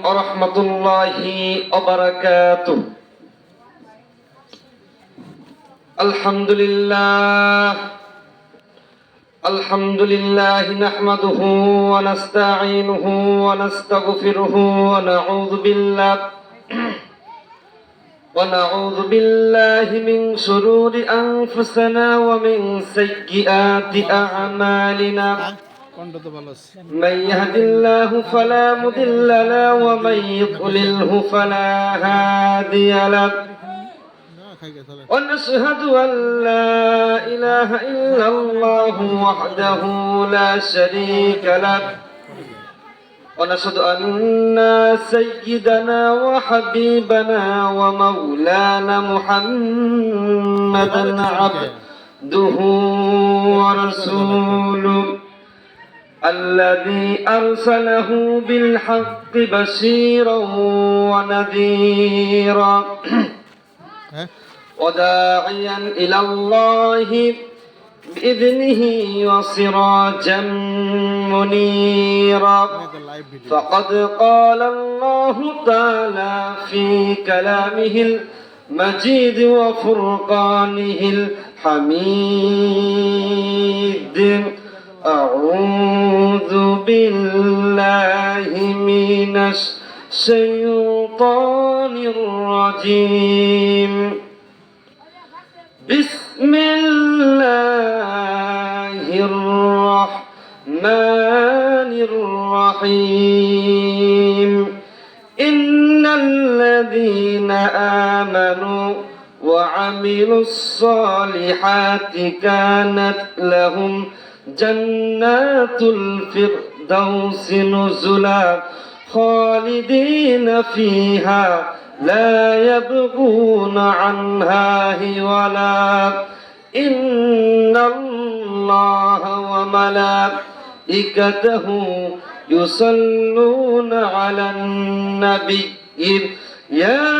ورحمة الله وبركاته. الحمد لله نحمده ونستعينه ونستغفره ونعوذ بالله من شرور أنفسنا ومن سيئات أعمالنا. من يهد الله فلا مضل له ومن يضلله فلا هادي له. ونشهد أن لا إله إلا الله وحده لا شريك له. ونشهد أن سيدنا وحبيبنا ومولانا محمدا عبده ورسوله الذي أرسله بالحق بشيرا ونذيرا وداعيا إلى الله بإذنه وسراجا منيرا. فقد قال الله تعالى في كلامه المجيد وفرقانه الحميد: أعوذ بالله من الشيطان الرجيم. بسم الله الرحمن الرحيم. إن الذين آمنوا وعملوا الصالحات كانت لهم جنات الفردوس نزلا خالدين فيها لا يبغون عنها حولا. إن الله وملائكته يصلون على النبي يا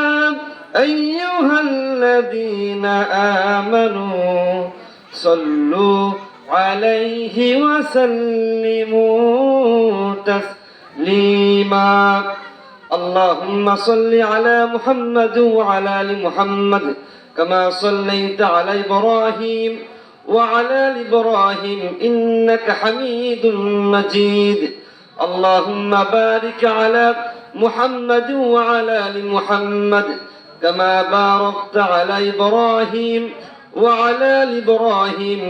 أيها الذين آمنوا صلوا عليه وسلموا تسليما. اللهم صل على محمد وعلى آل محمد كما صليت على إبراهيم وعلى آل إبراهيم إنك حميد مجيد. اللهم بارك على محمد وعلى آل محمد كما باركت على إبراهيم وعلى آل إبراهيم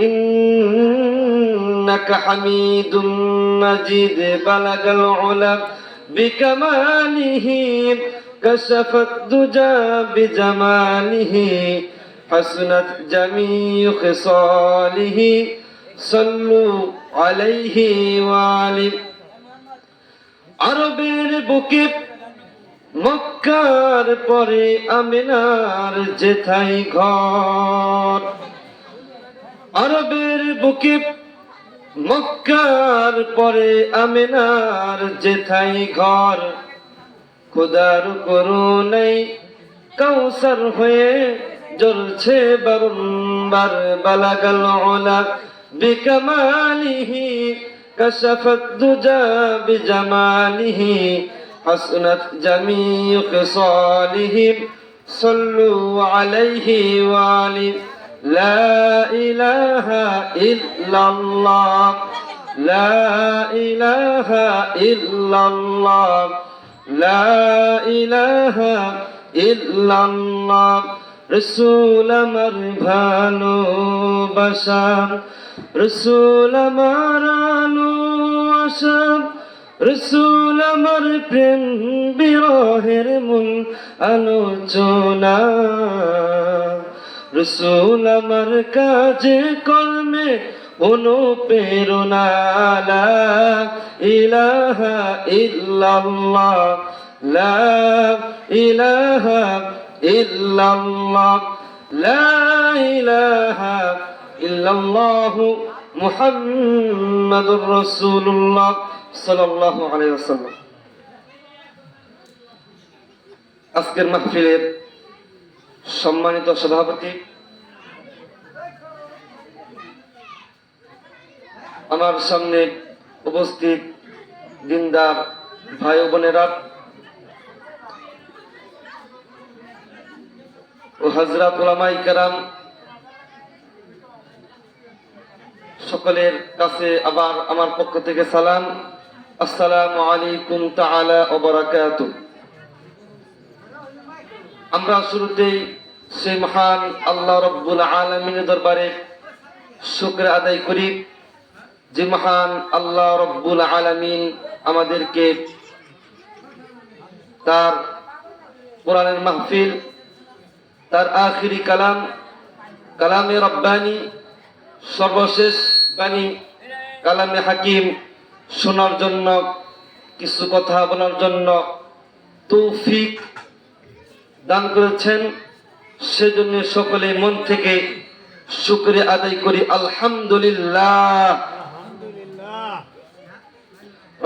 إنك حميد مجيد. بلغ العلا بكماله كشف الدجى بجماله حسنت جميع خصاله صلوا عليه وآله. আরবের বুকে মক্কার পরে আমিনার যেথায় ঘর। আরবের বুকে মক্কার পরে আমিনার যেথায় ঘর। খোদার করুণায় কাউসার হয়ে জ্বলছে বারংবার। বালাগাল উলা বিকামালিহি কাশাফাত দুজা বিজামালিহি হাসনাত জামিউ খিসালিহি সাল্লু আলাইহি ওয়া আলি। লা ইলাহা ইল্লাল্লাহ লা ইলাহা ইল্লাল্লাহ লা ইলাহা ইল্লাল্লাহ। রসুল আমার ভালোবাসা, রসুল আমার আশা, রসুল আমার প্রেম বিরহের মূল আলোচনা। রসুল আমার কাজে কর্মে অনুপ্রেরণা। লা ইলাহা ইল্লাল্লাহ লা ইলাহা ইল্লাল্লাহ লা ইলাহা ইল্লাল্লাহ মুহাম্মাদুর রাসূলুল্লাহ সাল্লাল্লাহু আলাইহি ওয়াসাল্লাম। আজকের মাহফিলের সম্মানিত সভাপতি, আমার সামনে উপস্থিত দিনদার ভাই ও বোনেরা, ও হযরত উলামায়ে কেরাম, সকলের কাছে আবার আমার পক্ষ থেকে সালাম। আসসালামু আলাইকুম তাআলা ওয়া বারাকাতুহু। আমরা শুরুতেই সেই মহান আল্লাহ রাব্বুল আলামিনের দরবারে শুকর আদায় করি, যে মহান আল্লাহ রাব্বুল আলামিন আমাদেরকে তার কোরআনের মাহফিল, তার আখিরি কালাম, কালামে রব্বানি, সর্বশেষ বাণী কালামে হাকিম শোনার জন্য, কিছু কথা বলার জন্য তৌফিক দান করেছেন। সেজন্য সকলে মন থেকে শুকরিয়া আদায় করি, আলহামদুলিল্লাহ।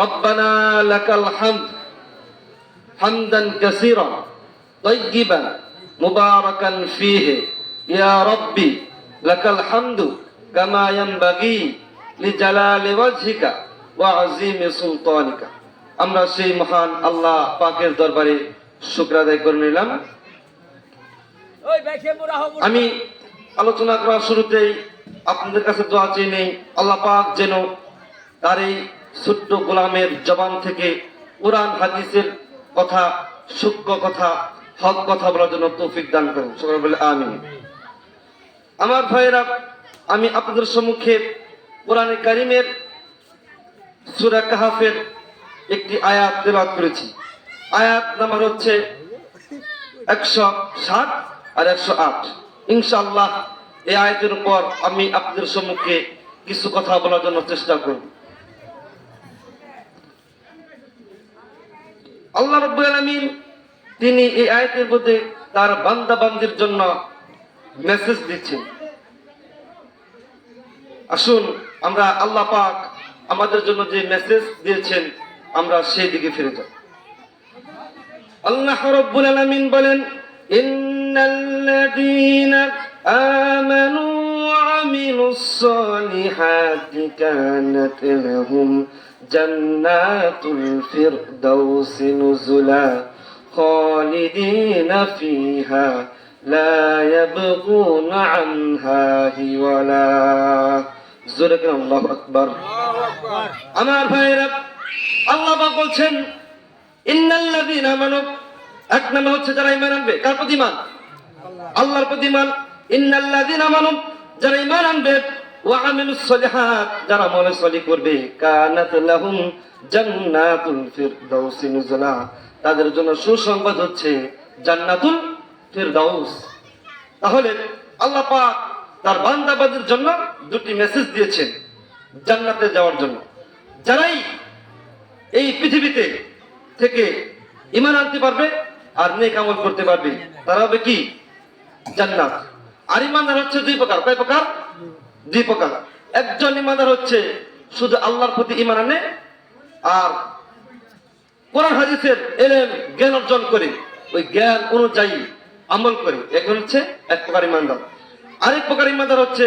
রব্বানা লাকাল হামদ হামদান কাসীরা তাইয়্যিবান মুবারাকান ফীহি ইয়া রাব্বি লাকাল হামদু কামা ইয়ানবাগি লিজালালি ওয়াজহিকা ওয়া আযীমি সুলতানিকা। আমরা সেই মহান আল্লাহ পাকের দরবারে শুকর আদায় করে নিলাম। আমি আলোচনা করার শুরুতেই আপনাদের কাছে দোয়া চেয়ে নেই, আল্লাহ পাক যেন তার এই ছোট্ট গোলামের জবান থেকে কোরআন হাদিসের কথা, সূক্ষ্ম কথা, হক কথা বলার জন্য তৌফিক দান করেন। সকলে বলে আমিন। আমার ভাইয়েরা, আমি আপনাদের সম্মুখে কোরআনে কারীমের সূরা কাহফের একটি আয়াত তেলাওয়াত করেছি। আয়াত নাম্বার হচ্ছে 107 আর 108। ইনশাআল্লাহ এই আয়াতের উপর আমি আপনাদের সম্মুখে কিছু কথা বলার জন্য চেষ্টা করব। আল্লাহ রাব্বুল আলামিন তিনি এই আয়াতের মধ্যে তার বান্দা বান্দির জন্য মেসেজ দিচ্ছেন। আসুন আমরা আল্লাহ পাক আমাদের জন্য যে মেসেজ দিয়েছেন আমরা সেই দিকে ফিরে যাই। আল্লাহ রাব্বুল আলামিন বলেন, ইন্নাল্লাযীনা আমানু ওয়া আমিলুস সালিহাতি কানাত লাহুম জান্নাতুল ফিরদাউসি নুজুলা খালিদিনা ফিহা লা ইয়াবগুনা আনহা হিওয়ালা। জোরে করে আল্লাহু আকবার। আমার ভাইরা, আল্লাহ পাক বলছেন ইন্নাল্লাযীনা আমানু, এক নাম হচ্ছে যারা ঈমান আনবে। কার প্রতি ঈমান? আল্লাহর প্রতি ঈমান। ইন্নাল্লাযীনা আমানু, যারা ঈমান আনবে, ওয়া আমিলুস সালিহাত, যারা আমল সালিহ করবে, কানাত লাহুম জান্নাতুল ফিরদাউসি নুজুলা, তাদের জন্য সুসংবাদ হচ্ছে জান্নাতুল ফিরদাউস। তাহলে আল্লাহ পাক তার বান্দাবাদের জন্য দুটি মেসেজ দিয়েছেন জান্নাতে যাওয়ার জন্য। যারাই এই পৃথিবীতে থেকে ঈমান আনতে পারবে আর নেক আমল করতে পারবে, তারা হবে কি? জান্নাত। আর ঈমানদার হচ্ছে দুই প্রকার। কয় প্রকার? দুই প্রকার। একজন ঈমানদার হচ্ছে শুধু আল্লাহর প্রতি ঈমান আনে আর কোরআন হাদিসের ইলম জ্ঞান অর্জন করে ওই জ্ঞান অনুযায়ী আমল করে, এখন হচ্ছে এক প্রকার ঈমানদার। আরেক প্রকার ঈমানদার হচ্ছে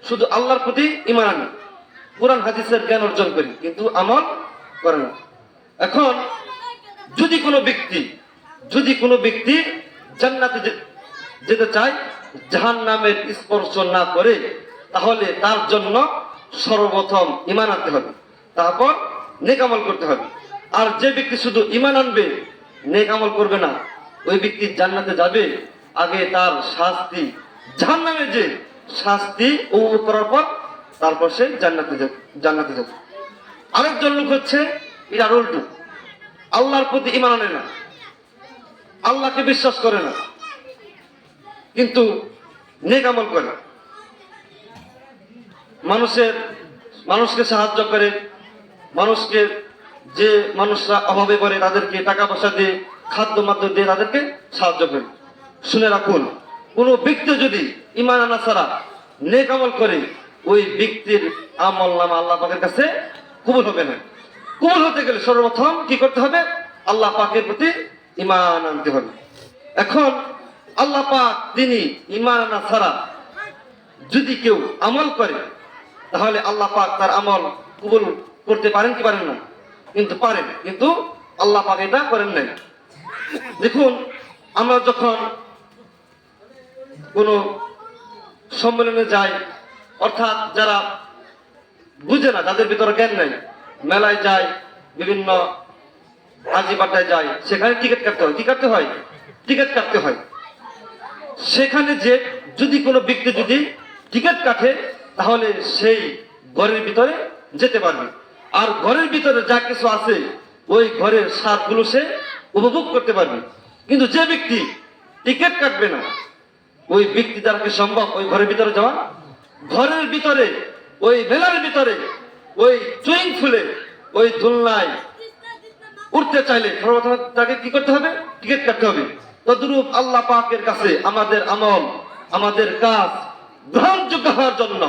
শুধু আল্লাহর প্রতি ঈমান আনে, কোরআন হাদিসের জ্ঞান অর্জন করে কিন্তু আমল করে না। এখন যদি কোনো ব্যক্তি জান্নাতে যেতে চায়, জাহান্নামের স্পর্শ না করে, তাহলে তার জন্য সর্বপ্রথম ঈমান আনতে হবে, তারপর নেক আমল করতে হবে। আর যে ব্যক্তি শুধু ঈমান আনবে, নেক আমল করবে না, ওই ব্যক্তি জান্নাতে যাবে, আগে তার শাস্তি, জাহান্নামে যে শাস্তি উপভোগ করার পর তারপর সে জান্নাতে যাবে। আরেকজন লোক হচ্ছে এটা উল্টো, আল্লাহর প্রতি ঈমান আনে না, আল্লাহকে বিশ্বাস করে না, কিন্তু নেক আমল করে, মানুষকে সাহায্য করে, মানুষকে যে মানুষরা অভাবে পড়ে তাদেরকে টাকা পয়সা দিয়ে, খাদ্য মাদ্য দিয়ে তাদেরকে সাহায্য করে। শুনে রাখুন, কোনো ব্যক্তি যদি ঈমান আনা ছাড়া নেক আমল করে, ওই ব্যক্তির আমল নামা আল্লাহ পাকের কাছে কবুল হবে না। কবুল হতে গেলে সর্বপ্রথম কি করতে হবে? আল্লাহ পাকের প্রতি ঈমান আনতে হবে। এখন আল্লাহ পাক তিনি ঈমান আনা ছাড়া যদি কেউ আমল করে, তাহলে আল্লাহ পাক তার আমল কবুল করতে পারেন কি পারেন না? কিন্তু পারেন, কিন্তু আল্লাহ পাক এটা করেন নাই। দেখুন, আমরা যখন কোনো সম্মেলনে যায়, অর্থাৎ যারা বুঝে না, যাদের ভিতরে জ্ঞান নাই, মেলায় যায়, বিভিন্ন হাজি পাট্টায় যায়, সেখানে টিকিট কাটতে হয়। কি কাটতে হয়? টিকিট কাটতে হয়। সেখানে যে যদি কোনো ব্যক্তি যদি টিকিট কাটে, তাহলে সেই ঘরের ভিতরে যেতে পারবে। আর ঘরের ভিতরে যা কিছু আছে ওই ঘরের স্বাদগুলো সে উপভোগ করতে পারবে। কিন্তু যে ব্যক্তি টিকিট কাটবে না, ওই ব্যক্তি দ্বারা কি সম্ভব ওই ঘরের ভিতরে যাওয়া? ঘরের ভিতরে, ওই মেলার ভিতরে, ওই চুইং ফুলে, ওই দোলনায় উঠতে চাইলে সর্বপ্রথম তাকে কি করতে হবে? টিকিট কাটতে হবে। তদ্রূপ আল্লাহ পাকের কাছে আমাদের আমল, আমাদের কাজ গ্রহণযোগ্য হওয়ার জন্য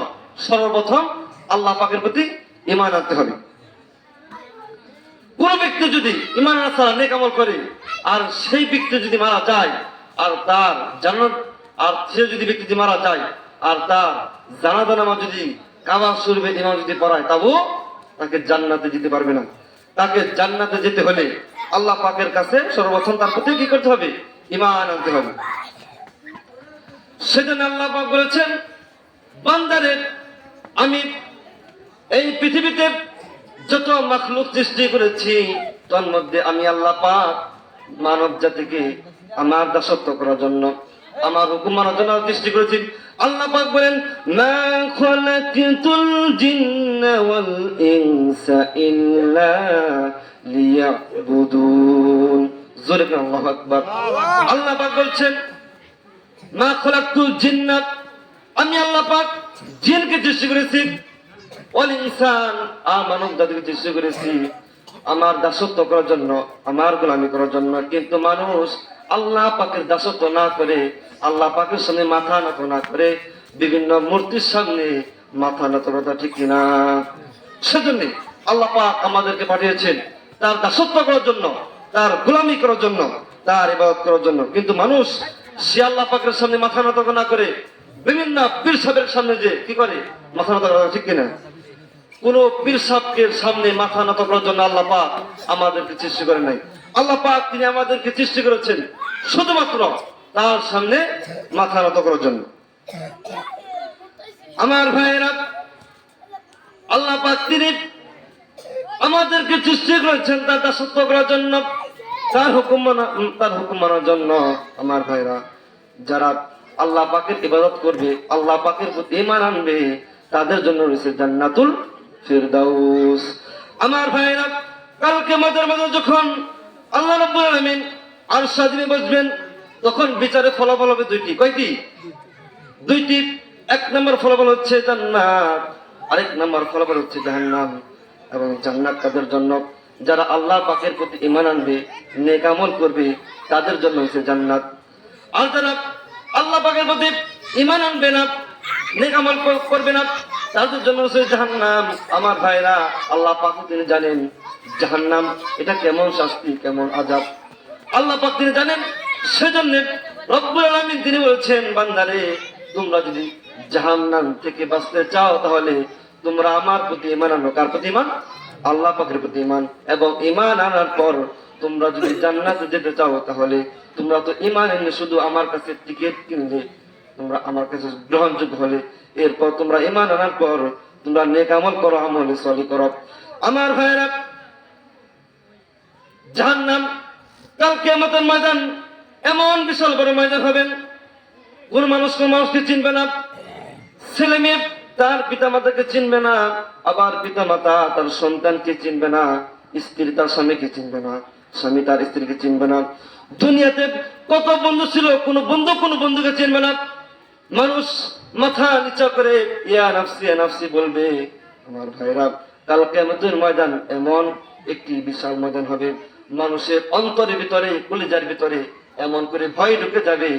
সর্বপ্রথম আল্লাহ পাকের প্রতি ঈমান আনতে হবে। কোন ব্যক্তি যদি ঈমান আনা ছাড়া নেক আমল করে, আর সেই ব্যক্তি যদি মারা যায়, আর তার জান্নাত, আর সে যদি ব্যক্তি মারা যায় আর তার জানাজা নামাজ যদি কাবা শরীফে ইমাম যদি পড়ায়, তবুও তাকে জান্নাতে যেতে পারবে না। তাকে জান্নাতে যেতে হলে আল্লাহ পাকের কাছে সর্বপ্রথম তার প্রতি কি করতে হবে? ঈমান আনতে হবে। সেজন্য আল্লাহ পাক বলেছেন, বান্দারে আমি এই পৃথিবীতে যত মাখলুক সৃষ্টি করেছি, তার মধ্যে আমি আল্লাহ পাক মানব জাতিকে আমার দাসত্ব করার জন্য, আমার হুকুম মানার জন্য সৃষ্টি করেছি। আল্লাহ পাক বলেন, মা খালাকতুল জিন্না ওয়াল ইনসা ইল্লা লিয়াবুদুন। জোরে বলেন আল্লাহু আকবার। আল্লাহ পাক বলছেন, মা খালাকতুল জিন্না, আমি আল্লাহ পাক জিনকে সৃষ্টি করেছি, ওয়াল ইনসান, মানব জাতিকে সৃষ্টি করেছি আমার দাসত্ব করার জন্য, আমার গোলামি করার জন্য। কিন্তু মানুষ আল্লাহ পাকের দাসত্ব না করে, আল্লাহ পাকের সামনে মাথা নত না করে, বিভিন্ন মূর্তির সামনে মাথা নত করা ঠিক কিনা? সেজন্য আল্লাহ পাক আমাদেরকে পাঠিয়েছেন তার দাসত্ব করার জন্য, তার গোলামি করার জন্য, তার ইবাদত করার জন্য। কিন্তু মানুষ সে আল্লাহ পাকের সামনে মাথা নত না করে বিভিন্ন পীর সাহেবের সামনে যে কি করে? মাথা নত করা ঠিক কিনা? কোন পীর সাহেবের সামনে মাথা নত করার জন্য আল্লাহ পাক আমাদেরকে সৃষ্টি করে নাই। আল্লাহ পাক তিনি আমাদেরকে সৃষ্টি করেছেন শুধুমাত্র তার সামনে মাথা নত করার জন্য। আমার ভাইয়েরা, আল্লাহ পাক তিনি আমাদেরকে সৃষ্টি করেছেন তার দাসত্ব করার জন্য, তার হুকুম মানার জন্য। আমার ভাইরা, যারা আল্লাহ পাকের ইবাদত করবে, আল্লাহ পাকের প্রতি ঈমান আনবে, তাদের জন্য রয়েছে জান্নাতুল ফিরদাউস। আমার ভাইরা, কাল কিয়ামতের মাঠে যখন আল্লাহ রাব্বুল আলামিন আরশ সাজিয়ে বসবেন, তখন বিচারে ফলাফল হবে দুইটি। কয়টি? দুইটি। এক নম্বর ফলাফল হচ্ছে জান্নাত, আরেক নম্বর ফলাফল হচ্ছে জাহান্নাম। এবং জান্নাত তাদের জন্য যারা আল্লাহ পাকের প্রতি ঈমান আনবে, নেক আমল করবে, তাদের জন্য হচ্ছে জান্নাত। আর যারা আল্লাহ পাকের প্রতি ঈমান আনবে না, নেক আমল করবে না, তাদের জন্য হচ্ছে জাহান্নাম। আমার ভাইরা, আল্লাহ পাক তিনি জানেন জাহান্নাম এটা কেমন শাস্তি, কেমন আযাব, আল্লাহ পাক তিনি জানেন। সেজন্য রব্বুল আলামিন তিনি বলছেন, বান্দারে তোমরা যদি জাহান্নাম থেকে বাঁচতে চাও, তাহলে তোমরা আমার প্রতি ঈমান আনো। কার প্রতি ঈমান? আল্লাহ পাকের প্রতি ঈমান। এবং ঈমান আনার পর তোমরা যদি জান্নাতে যেতে চাও, তাহলে তোমরা তো ঈমান এনে শুধু আমার কাছে টিকিট কিনলে, তোমরা আমার কাছে গ্রহণযোগ্য হলে, এরপর তোমরা ঈমান আনার পর তোমরা নেক আমল করো, আমলে সলিহ করো। আমার ভাইরা, জাহান্নাম কাল কিয়ামতের ময়দান এমন বিশাল বড় ময়দান হবেন, কোন মানুষ কোন মানুষকে চিনবে না, ছেলে মেয়ে তার পিতা মাতাকে চিনবে না, আবার পিতা মাতা তার সন্তানকে চিনবে না, স্ত্রী তার স্বামীকে চিনবে না, স্বামী তার স্ত্রীকে চিনবে না। দুনিয়াতে কত বন্ধু ছিল, কোন বন্ধুকে চিনবে না। মানুষ মাথা নিচা করে ইয়া নাফসি বলবে। আমার ভাইরা, কাল কিয়ামতের ময়দান এমন একটি বিশাল ময়দান হবে, মানুষের অন্তরের ভিতরে, কলিজার ভিতরে এমন করে ভয় ঢুকে যাবে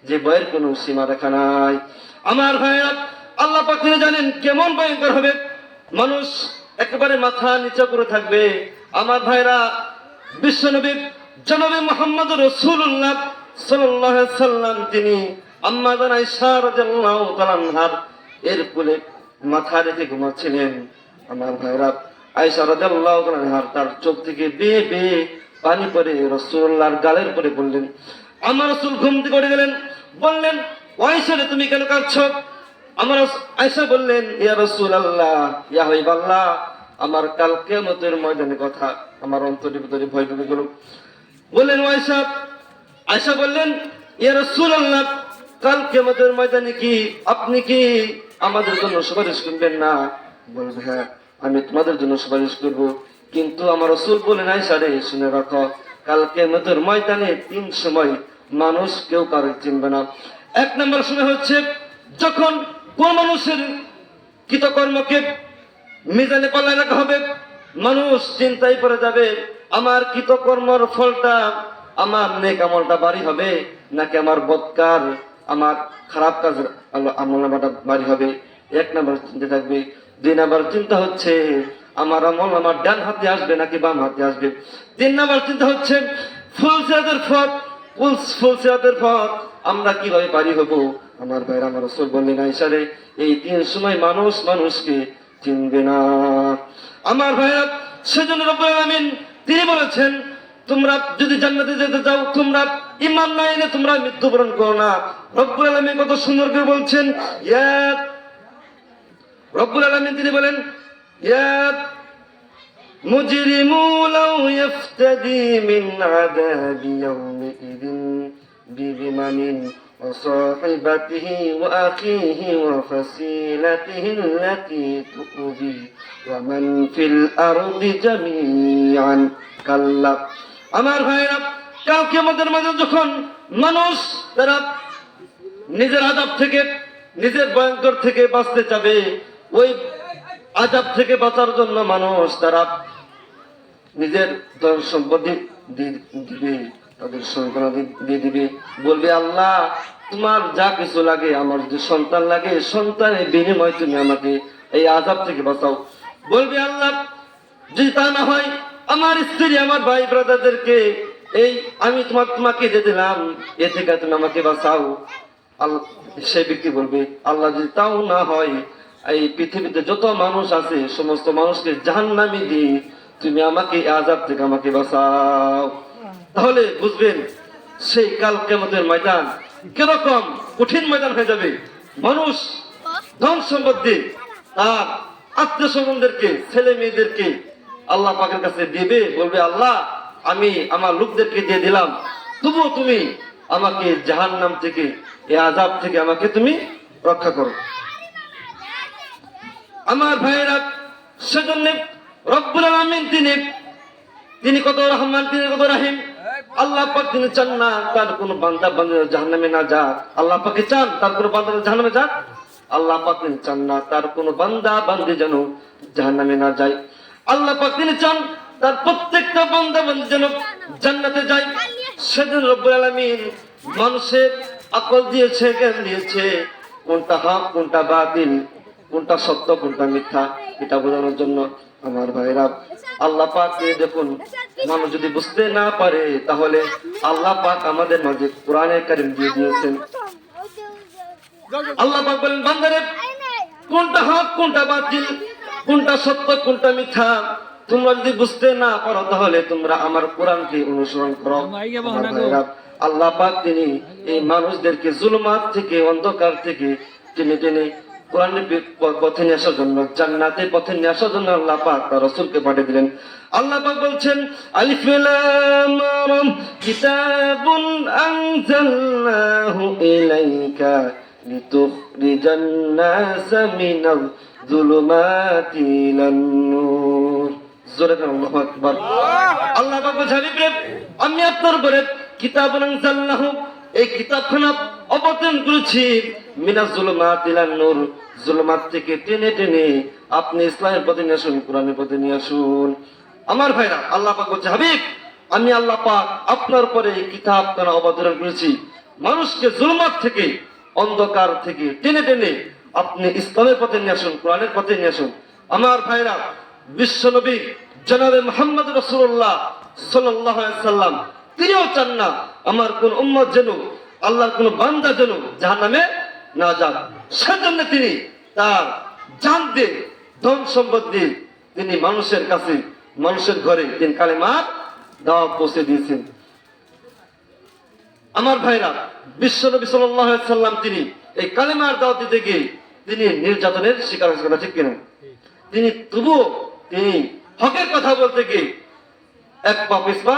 যে ভয়ের কোনো সীমা রেখা নাই। আমার ভাইরা, আল্লাহ পাক তিনি জানেন কেমন ভয়ঙ্কর হবে। মানুষ একেবারে মাথা নিচা করে থাকবে। আমার ভাইরা, বিশ্বনবী জনাবে মুহাম্মদ রাসূলুল্লাহ সাল্লাল্লাহু আলাইহি সাল্লাম তিনি আম্মা জান আয়েশা রাদিয়াল্লাহু তাআলা আনহার এর কোলে মাথা রেখে ঘুমাচ্ছিলেন। আমার ভাইরা, আয়েশা রাদিয়াল্লাহু তাআলা আনহার তার চোখ থেকে বেয়ে বেয়ে পানি পড়ে রাসূলুল্লাহর গালের উপরে পড়লেন। আমার রাসূল ঘুম থেকে উঠে গেলেন, বললেন, আয়েশা রে তুমি কেন কাঁদছো? আমার আয়েশা বললেন, ইয়া রাসূলুল্লাহ, ইয়া হাবিবাল্লাহ, আমার কাল কিয়ামতের ময়দানে কথা আমার অন্তরের ভিতরে ভয় ঢুকে গেল। বললেন আয়েশা, আয়েশা বললেন, ইয়া রাসূলুল্লাহ, কাল কিয়ামতের ময়দানে কি আপনি কি আমাদের জন্য সুপারিশ করবেন না? বলবে, হ্যাঁ, আমি তোমাদের জন্য সুপারিশ করব। কিন্তু আমার রাসূল বলেন, আয়েশা রে শুনে রাখো, কাল কিয়ামতের ময়দানে 3 সময় মানুষ কেউ কারো চিনবে না। 1 নম্বর সময় হচ্ছে যখন কোন মানুষের কৃতকর্মকে মিজানে পাল্লায় রাখা হবে, মানুষ চিন্তায় পড়ে যাবে আমার কৃতকর্মর ফলটা, আমার নেক আমলটা বাড়ি হবে নাকি আমার বদকার আমার খারাপ কাজের আমলনামাটা বাড়ি হবে। 1 নম্বর চিন্তা থাকবে। 2 নম্বর চিন্তা হচ্ছে আমার আমল আমার ডান হাতে আসবে নাকি বাম হাতে আসবে। 3 নম্বর চিন্তা হচ্ছে ফুলসিরাতের পথ, ফুলসিরাতের পথ আমরা কিভাবে পারি হব। আমার ভাইরা, আমার রাসূল বললেন, আয়েশা রে, এই 3 সময় মানুষ মানুষকে চিনবে না। আমার ভাইরা, সেজন্য রব্বুল আলামিন তিনি বলেছেন, তোমরা যদি জান্নাতে যেতে চাও তোমরা ঈমান না এনে তোমরা মৃত্যুবরণ করো না। রব্বুল আলামিন কত সুন্দর করে বলছেন, রব্বুল আলামিন তিনি বলেন, ইয়া মুজরিমু লাউ ইফতাদি মিন আযাবি ইয়াউমিদিন বিযমানিন وصاحبته وأخيه وفصيلته التي تؤوي ومن في الأرض جميعا كلا। আমার ভাইরা, কাল কিয়ামতের মাঝে যখন মানুষ তারা নিজের আযাব থেকে নিজের ভয়ঙ্কর থেকে বাঁচতে চাবে, ওই আযাব থেকে বাঁচার জন্য মানুষ তারা নিজের ধন সম্পত্তি দিবে, তাদের সন্তান দিয়ে দিবে, বলবে, আল্লাহ তোমার যা কিছু লাগে, আমার যে সন্তান লাগে সন্তানের বিনিময়ে তুমি আমাকে এই আযাব থেকে বাঁচাও। বলবে, আল্লাহ যদি তা না হয় আমার স্ত্রী আমার ভাই ব্রাদারদেরকে এই আমি তোমাকে দিয়ে দিলাম, এ থেকে তুমি আমাকে বাঁচাও। সেই ব্যক্তি বলবে, আল্লাহ যদি তাও না হয় এই পৃথিবীতে যত মানুষ আছে সমস্ত মানুষকে জাহান্নামে দিয়ে তুমি আমাকে আযাব থেকে আমাকে বাঁচাও। তাহলে বুঝবেন সেই কাল কিয়ামতের ময়দান কিরকম কঠিন ময়দান হয়ে যাবে। মানুষ ধন সম্পত্তি তার আত্মীয় স্বজনদেরকে ছেলে মেয়েদেরকে আল্লাহ পাকের কাছে দিবে, বলবে, আল্লাহ আমি আমার লোকদেরকে দিয়ে দিলাম, তবুও তুমি আমাকে জাহান্নাম থেকে এই আযাব থেকে আমাকে তুমি রক্ষা করো। আমার ভাইয়েরা, সেজন্য রব্বুল আলামিন তিনি কত রহমান, তিনি কত রহিম। আল্লাহ পাক তিনি চান না তার কোন বান্দা বান্দা জাহান্নামে না যাক। আল্লাহ পাকে চান তার কোন বান্দা জাহান্নামে যাক। আল্লাহ পাক তিনি চান না তার কোন বান্দা বান্দি যেন জাহান্নামে না যায়। আল্লাহ পাক তিনি চান তার প্রত্যেকটা বান্দা বান্দি যেন জান্নাতে যায়। সেদিন রব্বুল আলামিন মানুষের আকল দিয়েছে, জ্ঞান দিয়েছে, কোনটা হক কোনটা বাতিল, কোনটা সত্য কোনটা মিথ্যা, এটা বোঝানোর জন্য। আমার ভাইরা, আল্লাহ পাক দেখুন, মানুষ যদি বুঝতে না পারে তাহলে আল্লাহ পাক আমাদের মাঝে কোরআনে কারীম দিয়ে দিয়েছেন। আল্লাহ পাক বলেন, বান্দারে কোনটা হক কোনটা বাতিল, কোনটা সত্য কোনটা মিথ্যা তোমরা যদি বুঝতে না পারো তাহলে তোমরা আমার কোরআনকে অনুসরণ করো। আমার ভাইরা, আল্লাহ পাক তিনি এই মানুষদেরকে জুলুমাত থেকে অন্ধকার থেকে টেনে টেনে কোরআনের পথে নিয়ে আসার জন্য, জান্নাতের পথে নিয়ে আসার জন্য আল্লাহ পাক তার রাসূলকে পাঠিয়ে দিলেন। আল্লাহ পাক বলছেন, আলিফ লাম রা কিতাবুন আনজালনাহু ইলাইকা লিতুখরিজান নাসা মিনাল যুলুমাতি ইলান নূর। জোরে বলুন আল্লাহু আকবার। আল্লাহ পাক বলছেন, আমি আপনার উপরে কিতাবুন আনজালনাহু, এই কিতাবখানা অবতীর্ণ করেছি, মিনাজ যুলুমাত ইলান নূর, যুলুমাত থেকে টেনে টেনে আপনি ইসলামের পথে নিয়ে আসুন, কোরআনের পথে নিয়ে আসুন। আমার ভাইরা, আল্লাহ পাক বলছে, হাবিব আমি আল্লাহ পাক আপনার উপরে এই কিতাবখানা অবতীর্ণ করেছি, মানুষকে যুলুমাত থেকে অন্ধকার থেকে টেনে টেনে আপনি ইসলামের পথে নিয়ে আসুন, কোরআনের পথে নিয়ে আসুন। আমার ভাইরা, বিশ্বনবী জনাবে মুহাম্মদ রাসূলুল্লাহ সাল্লাল্লাহু আলাইহি সাল্লাম তিনিও চান না আমার কোন উম্মত যেন, আল্লাহর কোন বান্দা যেন জাহান্নামে না যান। সেজন্য তিনি তার জান দিয়ে ধন সম্পদ দিয়ে তিনি মানুষের কাছে মানুষের ঘরে তিনি কালেমার দাওয়াত পৌঁছে দিয়েছেন। আমার ভাইরা, বিশ্বনবী সাল্লাল্লাহু আলাইহি সাল্লাম তিনি এই কালেমার দাওয়াত দিতে গিয়ে তিনি নির্যাতনের শিকার হয়েছেন, ঠিক কিনা? তিনি তবুও তিনি হকের কথা বলতে গিয়ে এক পা পিছপা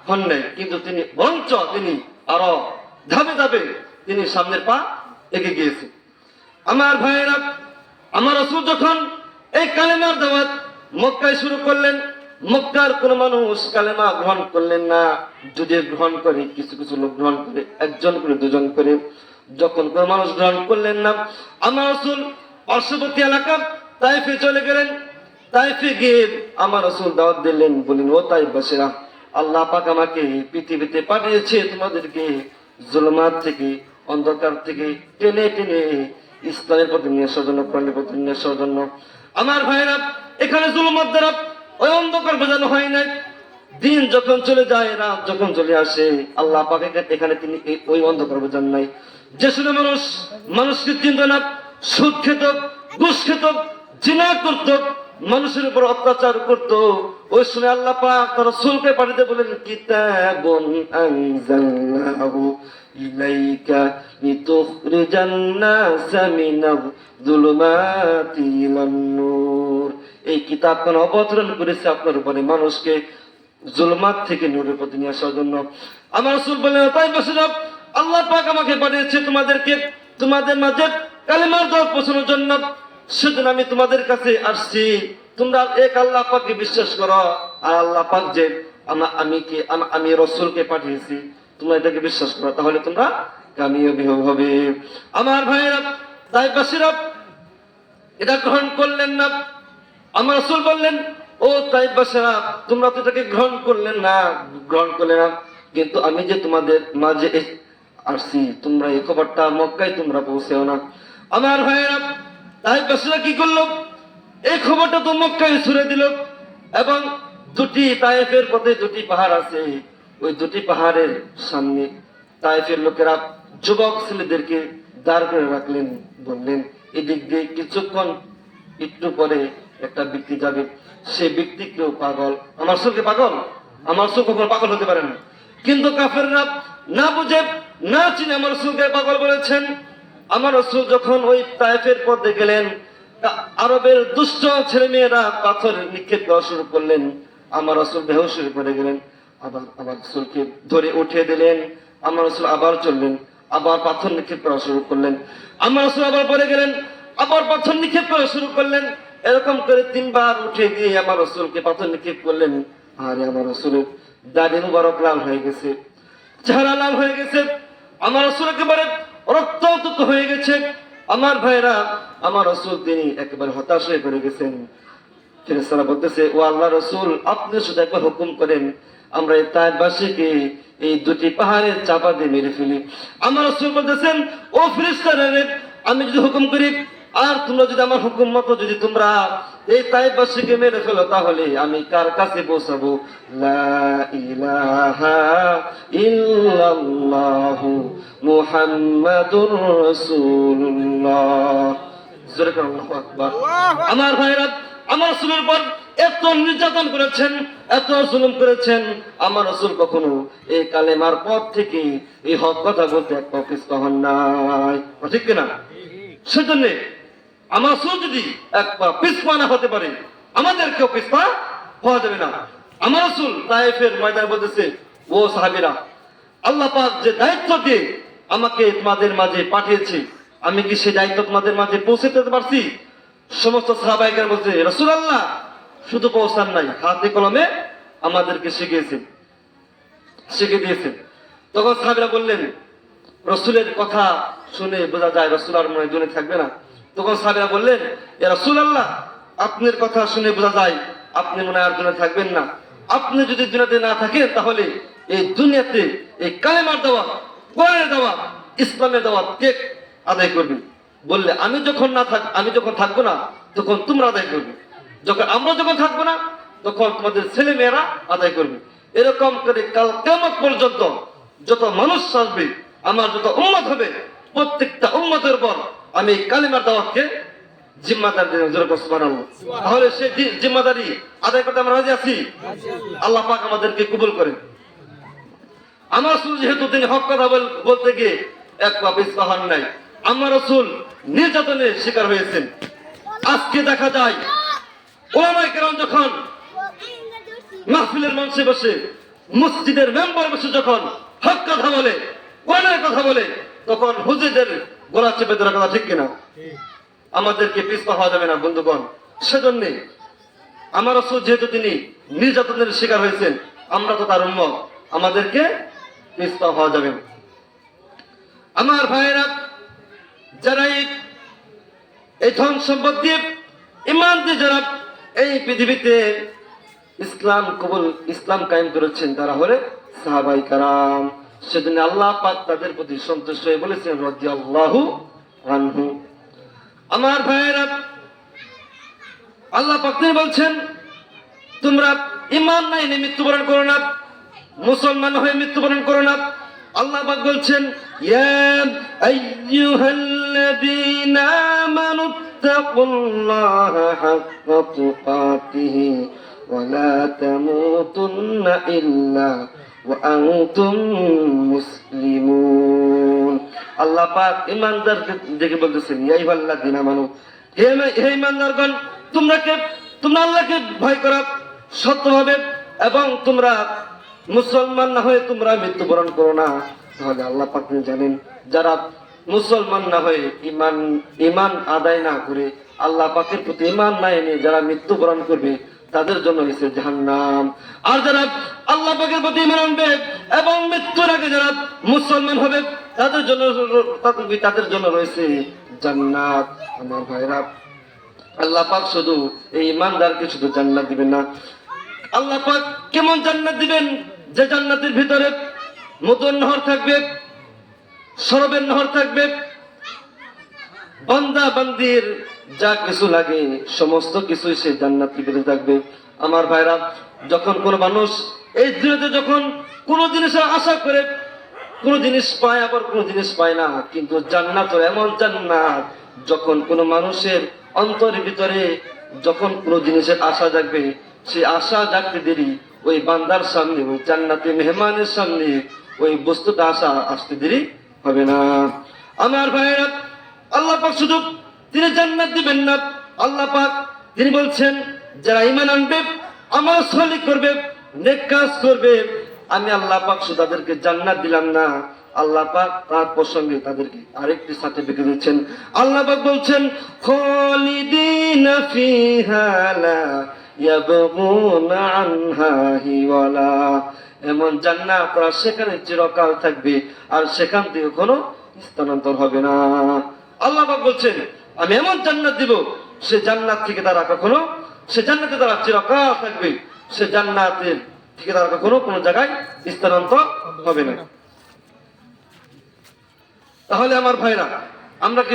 হন নাই, কিন্তু তিনি বরঞ্চ তিনি আরো ধাপে ধাপে তিনি সামনের পা এগিয়ে গিয়েছে। আমার ভাইয়েরা, আমার রাসূল যখন এই কালেমার দাওয়াত মক্কায় শুরু করলেন, মক্কার কোন মানুষ কালেমা গ্রহণ করলেন না। যদি গ্রহণ করে কিছু কিছু লোক গ্রহণ করে, একজন করে দুজন করে, যখন কোন মানুষ গ্রহণ করলেন না, আমার রাসূল পার্শ্ববর্তী এলাকা তাইফে চলে গেলেন। তাইফে গিয়ে আমার রাসূল দাওয়াত দিলেন, বলেন, ও তাইফবাসীরা, আল্লাহ পাক আমাকে পৃথিবীতে পাঠিয়েছে তোমাদেরকে জুলমাত থেকে, অন্ধকার থেকে টেনে টেনে ইসলামের প্রতি নিয়ে আসার জন্য, কোরআনের প্রতি নিয়ে আসার জন্য। আমার ভাইরা, এখানে জুলমাত দ্বারা ওই অন্ধকার বোঝানো হয় নাই। দিন যখন চলে যায়, রাত যখন চলে আসে, আল্লাহ পাক এখানে তিনি ওই অন্ধকার বোঝান নাই। যে শুনে মানুষ মানুষকে চিনত না, সুদ খেত, ঘুষ খেত, জিনা করত, মানুষের উপর অত্যাচার করত, ওই শুনে আল্লাহ পাক তার রাসূলকে পাঠিয়ে বলেন, কিতাবুন আনজালনাহু ইলাইকা লিতুখরিজান নাসা মিনাজ যুলুমাতি ইলান নূর। এই কিতাব কোন অবতরণ করেছে আপনার উপরে মানুষকে জুলমাত থেকে নূরের প্রতি নিয়ে আসার জন্য। আমার রাসূল বলেন, তাই বসিরা, আল্লাহ পাক আমাকে পাঠিয়েছে তোমাদেরকে তোমাদের মাঝে কালেমার দাওয়াত পৌঁছানোর জন্য। সেজন্য আমি তোমাদের কাছে আসছি, তোমরা এক আল্লাহ পাককে বিশ্বাস করো, আর আল্লাহ পাক যে আমি রাসূলকে পাঠিয়েছি তোমরা এটাকে বিশ্বাস করো, তাহলে তোমরা কামিয়াবি হবে। আমার ভাইয়েরা, তাইফবাসীরা এটা গ্রহণ করলেন না। আমার রাসূল বললেন, ও তাইফবাসীরা, তোমরা তো এটাকে গ্রহণ করলে না, কিন্তু আমি যে তোমাদের মাঝে আসছি, তোমরা এই খবরটা মক্কায় তোমরা পৌঁছেও না। আমার ভাইয়েরা, তাইফবাসীরা কি করলো, এই খবরটা তো মক্কায় ছড়িয়ে দিল, এবং দুটি তায়েফের পথে দুটি পাহাড় আছে, ওই দুটি পাহাড়ের সামনে তায়েফের লোকেরা যুবক ছেলেদেরকে দাঁড় করে রাখলেন, বললেন, এদিক দিয়ে কিছুক্ষণ একটু পরে একটা ব্যক্তি যাবে, সে ব্যক্তি কেউ পাগল। আমার রাসূলকে পাগল, আমার রাসূল কখনো পাগল হতে পারে না, কিন্তু কাফেররা না বুঝে না চিনে আমার রাসূলকে পাগল বলেছেন। আমার রাসূল যখন ওই তায়েফের পথে গেলেন, আরবের দুষ্ট ছেলে মেয়েরা পাথর নিক্ষেপ করা শুরু করলেন। আমার রাসূল বেহুশ হয়ে পড়ে গেলেন। আবার আমার রাসূলকে ধরে উঠিয়ে দিলেন। আমার রাসূল আবার চললেন, আবার পাথর নিক্ষেপ করা শুরু করলেন। আমার রাসূল আবার পড়ে গেলেন, আবার পাথর নিক্ষেপ করা শুরু করলেন। এরকম করে তিনবার উঠে দিয়ে আমার রাসূলকে পাথর নিক্ষেপ করলেন। আর আমার রাসূলের দাড়ি মুবারক লাল হয়ে গেছে, চেহারা লাল হয়ে গেছে, আমার রাসূল একেবারে রক্তাক্ত হয়ে গেছে। আমার ভাইরা, আমার রাসূল তিনি একেবারে হতাশ হয়ে পড়ে গেছেন। ফেরেশতারা বলতেছে, ও আল্লাহর রাসূল, আপনি শুধু একবার হুকুম করেন, আমরা এই তায়েফবাসীকে এই দুটি পাহাড়ের চাপা দিয়ে মেরে ফেলি। আমার রাসূল বলতেছেন, ও ফেরেশতারা, আমি যদি হুকুম করি আর তোমরা যদি আমার হুকুম মতো যদি তোমরা এই তায়েফবাসীকে মেরে ফেলো, তাহলে আমি কার কাছে পৌঁছাবো? লা ইলাহা ইল্লাল্লাহু মুহাম্মাদুর রাসূলুল্লাহ। জোরে করে আল্লাহু আকবার। আমার ভাইরা, আমার রাসূলের উপর এত নির্যাতন করেছেন, এত জুলুম করেছেন, আমার রাসূল কখনো এই কালেমার পথ থেকে এই হক কথা বলতে এক পা পিছপা হন নাই, ঠিক কিনা? সেজন্য আমার রাসূল যদি এক পা পিছপা না হতে পারে, আমাদেরকেও পিছপা হওয়া যাবে না। আমার রাসূল তায়েফের ময়দানে বলতেছে, ও সাহাবীরা, আল্লাহ পাক যে দায়িত্ব দিয়ে আমাকে তোমাদের মাঝে পাঠিয়েছে, আমি কি সেই দায়িত্ব তোমাদের মাঝে পৌঁছে দিতে পারছি? সমস্ত সাহাবায়ে কেরাম বলছে, রাসূলুল্লাহ, শুধু পৌঁছান নাই, হাতে কলমে আমাদেরকে শিখিয়ে দিয়েছেন। তখন সাহাবীরা বললেন, রাসূলের কথা শুনে বোঝা যায় রাসূল আর মনে দুনিয়া থাকবে না। তখন সাহাবীরা বললেন, ইয়া রাসূলুল্লাহ, আপনার কথা শুনে বোঝা যায় আপনি মনে আর দুনিয়া থাকবেন না। আপনি যদি দুনিয়াতে না থাকেন, তাহলে এই দুনিয়াতে এই কালেমার দাওয়াত, কোরআনের দাওয়াত, ইসলামের দাওয়াত কে আদায় করবে? বললে, আমি যখন থাকবো না, তখন তোমরা আদায় করবে। আমরা যখন থাকবো না, তখন তোমাদের ছেলে মেয়েরা আদায় করবে। এরকম করে কাল কিয়ামত পর্যন্ত যত মানুষ আসবে, আমার যত উম্মত হবে, প্রত্যেকটা উম্মতের উপর আমি কালেমার দাওয়াতকে জিম্মাদার দিলাম। সুবহানাল্লাহ। তাহলে সেই জিম্মাদারি আদায় করতে আমরা রাজি আছি। আল্লাহ পাক আমাদেরকে কবুল করেন। আমার রাসূল যেহেতু তিনি হক কথা বলতে গিয়ে এক পা পিছপা হন নাই, আমার রাসূল নির্যাতনের শিকার হয়েছেন। আজকে দেখা যায় ওলামায়ে কেরাম যখন মাহফিলের মঞ্চে বসে, মসজিদের মেম্বার বসে যখন হক কথা বলে, কোরআনের কথা বলে, তখন হুজুরদের গলা চেপে ধরার কথা ঠিক কিনা? আমাদেরকে পিছপা হওয়া যাবে না বন্ধুগণ। সেজন্য আমার রাসূল যেহেতু তিনি নির্যাতনের শিকার হয়েছেন, আমরা তো তার উম্মত, আমাদেরকে পিছপা হওয়া যাবে না। আমার ভাইয়েরা, যারা এই ধন সম্পদ দিয়ে, ইমান দিয়ে যারা এই পৃথিবীতে ইসলাম কায়েম করেছেন, তারা হলে সাহাবায়ে কেরাম। সেদিন আল্লাহ পাক তাদের প্রতি সন্তুষ্ট হয়ে বলেছেন রাদিয়াল্লাহু আনহু। আমার ভাইয়েরা, আল্লাহ পাক তিনি বলছেন, তোমরা ঈমান নাই নিয়ে মৃত্যুবরণ করো না, মুসলমান হয়ে মৃত্যুবরণ করো না। আল্লাহ পাক বলছেন, ইয়া আইয়ুহাল্লাযীনা আমানু তাকুল্লাহা হাক্কা তুকাতিহি ওয়া লা তামুতুন্না ইল্লা ওয়া আনতুম মুসলিমুন। আল্লাহ পাক ঈমানদারকে দেখে বলতেছেন, ইয়া আইয়ুহাল্লাযীনা আমানু, হে ঈমানদারগণ, তোমরা আল্লাহকে ভয় করো সত্যভাবে, এবং তোমরা মুসলমান না হয়ে তোমরা মৃত্যুবরণ করো না। তাহলে আল্লাহ পাক জানেন, যারা মুসলমান না হয়ে ঈমান আদায় না করে, আল্লাহ পাকের প্রতি ঈমান না এনে যারা মৃত্যুবরণ করবে, তাদের জন্য হয়েছে জাহান্নাম। আর যারা আল্লাহ পাকের প্রতি ঈমান আনবে এবং মৃত্যুর আগে যারা মুসলমান হবে, তাদের জন্য রয়েছে জান্নাত। আমার ভাইরা, আল্লাহ পাক শুধু এই ঈমানদারকে শুধু জান্নাত দিবেন না, আল্লাহ পাক কেমন জান্নাত দিবেন? যে জান্নাতের ভিতরে মধুর নহর থাকবে, শরবের নহর থাকবে, বান্দা বান্দির যা কিছু লাগে সমস্ত কিছু সেই জান্নাতের ভিতরে থাকবে। আমার ভাইরা, যখন কোন মানুষ এই দুনিয়াতে যখন কোন জিনিসের আশা করে, কোন জিনিস পায় আবার কোন জিনিস পায় না, কিন্তু জান্নাত এমন জান্নাত, যখন কোন মানুষের অন্তরের ভিতরে যখন কোন জিনিসের আশা জাগবে, সেই আশা জাগতে দেরি ওই বান্দার সামনে, ওই জান্নাতি মেহমানের সামনে ওই বস্তুটা আশা আসতে দেরি হবে না। আমার ভাইয়েরা, আল্লাহ পাক শুধু তিনি জান্নাত দিবেন না, আল্লাহ পাক তিনি বলছেন, যারা ঈমান আনবে, আমল সালিহ করবে, নেক কাজ করবে, আমি আল্লাহ পাক শুধু তাদেরকে জান্নাত দিলাম না, আল্লাহ পাক তার প্রসঙ্গে তাদেরকে আরেকটি সার্টিফিকেট দিচ্ছেন। আল্লাহ পাক বলছেন, খালিদিনা ফিহা লা ইয়াবগুনা আনহা হিওয়ালা। এমন জান্নাত, তারা সেখানে চিরকাল থাকবে, আর সেখান থেকে কোনো স্থানান্তর হবে না। আল্লাহ পাক বলছেন, আমি এমন জান্নাত দিব, সে জান্নাত থেকে তারা কখনো, সে জান্নাতে তারা চিরকাল থাকবে, সে জান্নাতের থেকে তারা কখনো কোনো জায়গায় স্থানান্তর হবে না। তাহলে আমার ভাইরা, আমরা কি